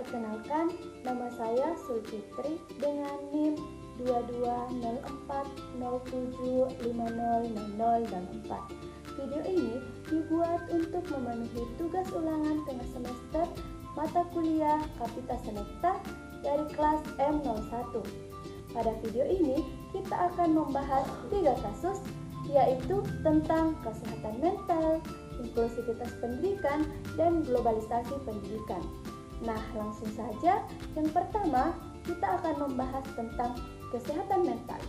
Perkenalkan, nama saya Sulfitri dengan NIM 220407500004. Video ini dibuat untuk memenuhi tugas ulangan tengah semester mata kuliah Kapita Selekta dari kelas M01. Pada video ini kita akan membahas 3 kasus, yaitu tentang kesehatan mental, inklusivitas pendidikan, dan globalisasi pendidikan. Nah, langsung saja. Yang pertama, kita akan membahas tentang kesehatan mental,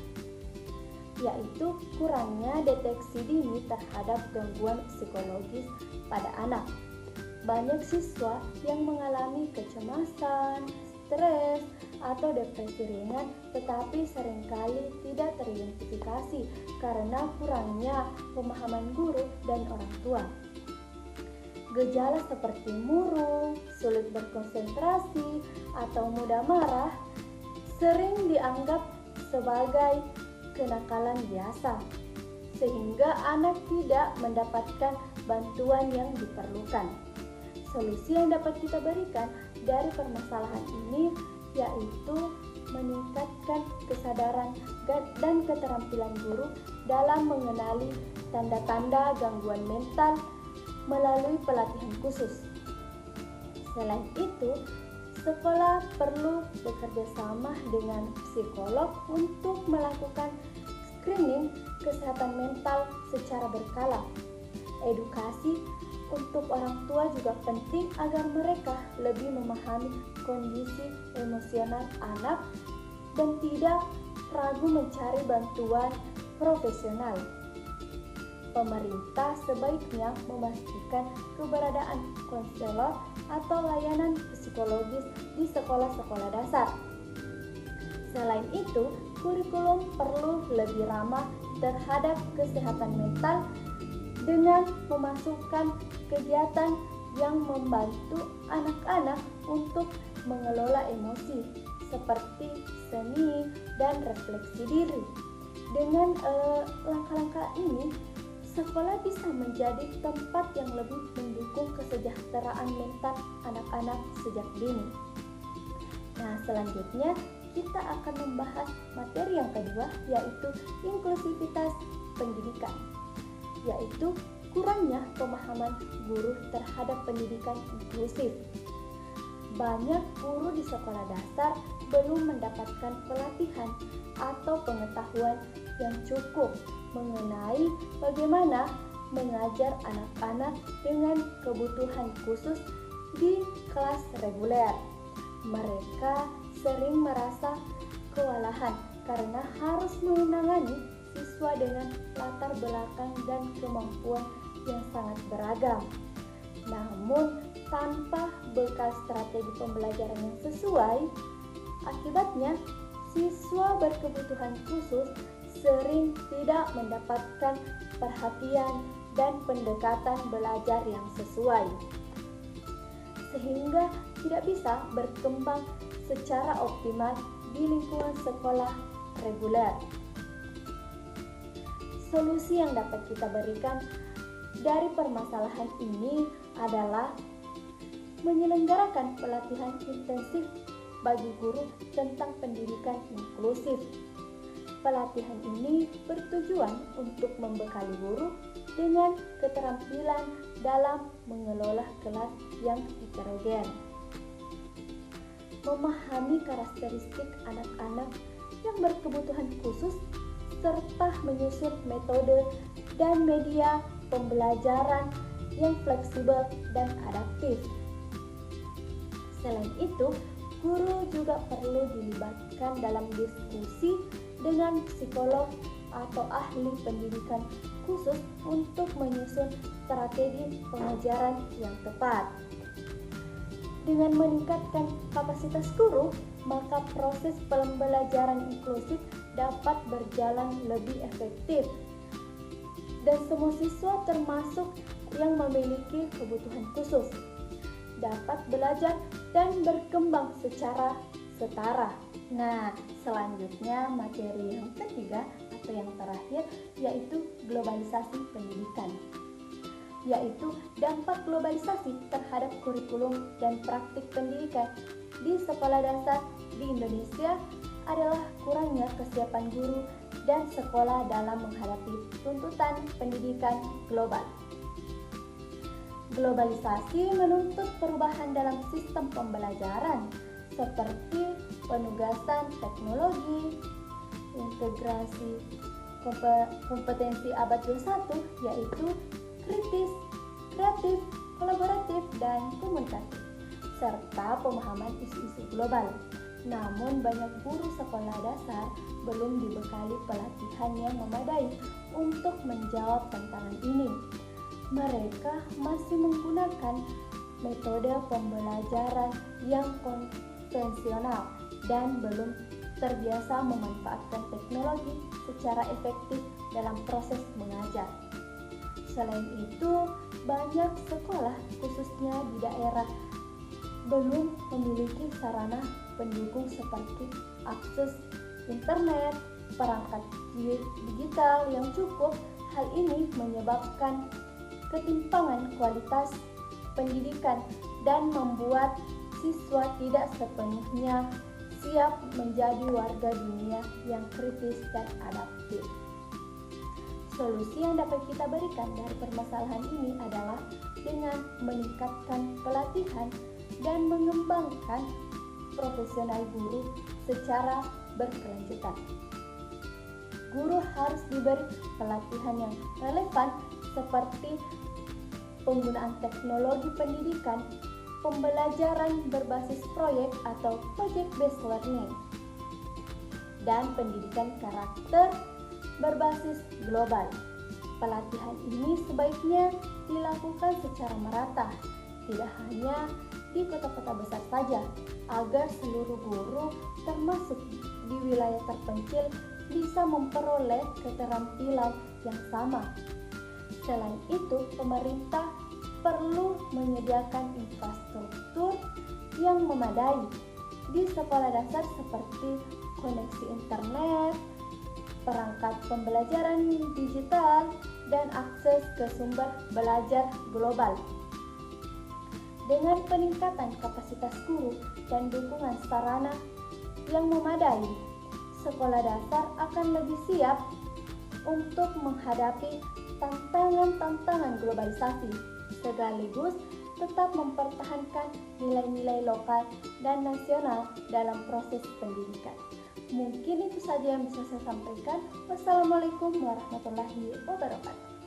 yaitu kurangnya deteksi dini terhadap gangguan psikologis pada anak. Banyak siswa yang mengalami kecemasan, stres, atau depresi ringan tetapi seringkali tidak teridentifikasi karena kurangnya pemahaman guru dan orang tua. Gejala seperti murung, sulit berkonsentrasi, atau mudah marah sering dianggap sebagai kenakalan biasa, sehingga anak tidak mendapatkan bantuan yang diperlukan. Solusi yang dapat kita berikan dari permasalahan ini yaitu meningkatkan kesadaran dan keterampilan guru dalam mengenali tanda-tanda gangguan mental melalui pelatihan khusus. Selain itu, sekolah perlu bekerja sama dengan psikolog untuk melakukan screening kesehatan mental secara berkala. Edukasi untuk orang tua juga penting agar mereka lebih memahami kondisi emosional anak dan tidak ragu mencari bantuan profesional. Pemerintah sebaiknya memastikan keberadaan konselor atau layanan psikologis di sekolah-sekolah dasar. Selain itu, kurikulum perlu lebih ramah terhadap kesehatan mental dengan memasukkan kegiatan yang membantu anak-anak untuk mengelola emosi seperti seni dan refleksi diri. Dengan langkah-langkah ini, sekolah bisa menjadi tempat yang lebih mendukung kesejahteraan mental anak-anak sejak dini. Nah, selanjutnya kita akan membahas materi yang kedua, yaitu inklusivitas pendidikan, yaitu kurangnya pemahaman guru terhadap pendidikan inklusif. Banyak guru di sekolah dasar belum mendapatkan pelatihan atau pengetahuan yang cukup mengenai bagaimana mengajar anak-anak dengan kebutuhan khusus di kelas reguler. Mereka sering merasa kewalahan karena harus menangani siswa dengan latar belakang dan kemampuan yang sangat beragam. Namun, tanpa bekal strategi pembelajaran yang sesuai, akibatnya siswa berkebutuhan khusus sering tidak mendapatkan perhatian dan pendekatan belajar yang sesuai, sehingga tidak bisa berkembang secara optimal di lingkungan sekolah reguler. Solusi yang dapat kita berikan dari permasalahan ini adalah menyelenggarakan pelatihan intensif bagi guru tentang pendidikan inklusif. Pelatihan ini bertujuan untuk membekali guru dengan keterampilan dalam mengelola kelas yang heterogen, memahami karakteristik anak-anak yang berkebutuhan khusus, serta menyusun metode dan media pembelajaran yang fleksibel dan adaptif. Selain itu, guru juga perlu dilibatkan dalam diskusi dengan psikolog atau ahli pendidikan khusus untuk menyusun strategi pengajaran yang tepat. Dengan meningkatkan kapasitas guru, maka proses pembelajaran inklusif dapat berjalan lebih efektif dan semua siswa termasuk yang memiliki kebutuhan khusus dapat belajar dan berkembang secara setara. Nah, selanjutnya materi yang ketiga atau yang terakhir yaitu globalisasi pendidikan, yaitu dampak globalisasi terhadap kurikulum dan praktik pendidikan di sekolah dasar di Indonesia adalah kurangnya kesiapan guru dan sekolah dalam menghadapi tuntutan pendidikan global. Globalisasi menuntut perubahan dalam sistem pembelajaran seperti penugasan teknologi, integrasi kompetensi abad 21 yaitu kritis, kreatif, kolaboratif, dan komunikatif, serta pemahaman isu-isu global. Namun banyak guru sekolah dasar belum dibekali pelatihan yang memadai untuk menjawab tantangan ini. Mereka masih menggunakan metode pembelajaran yang konvensional dan belum terbiasa memanfaatkan teknologi secara efektif dalam proses mengajar. Selain itu, banyak sekolah khususnya di daerah belum memiliki sarana pendukung seperti akses internet, perangkat digital yang cukup. Hal ini menyebabkan ketimpangan kualitas pendidikan dan membuat siswa tidak sepenuhnya siap menjadi warga dunia yang kritis dan adaptif. Solusi yang dapat kita berikan dari permasalahan ini adalah dengan meningkatkan pelatihan dan mengembangkan profesional guru secara berkelanjutan. Guru harus diberi pelatihan yang relevan seperti penggunaan teknologi pendidikan, pembelajaran berbasis proyek atau project-based learning, dan pendidikan karakter berbasis global. Pelatihan ini sebaiknya dilakukan secara merata, tidak hanya di kota-kota besar saja, agar seluruh guru termasuk di wilayah terpencil bisa memperoleh keterampilan yang sama. Selain itu, pemerintah perlu menyediakan infrastruktur yang memadai di sekolah dasar seperti koneksi internet, perangkat pembelajaran digital, dan akses ke sumber belajar global. Dengan peningkatan kapasitas guru dan dukungan sarana yang memadai, sekolah dasar akan lebih siap untuk menghadapi tantangan-tantangan globalisasi, sekaligus tetap mempertahankan nilai-nilai lokal dan nasional dalam proses pendidikan. Mungkin itu saja yang bisa saya sampaikan. Wassalamualaikum warahmatullahi wabarakatuh.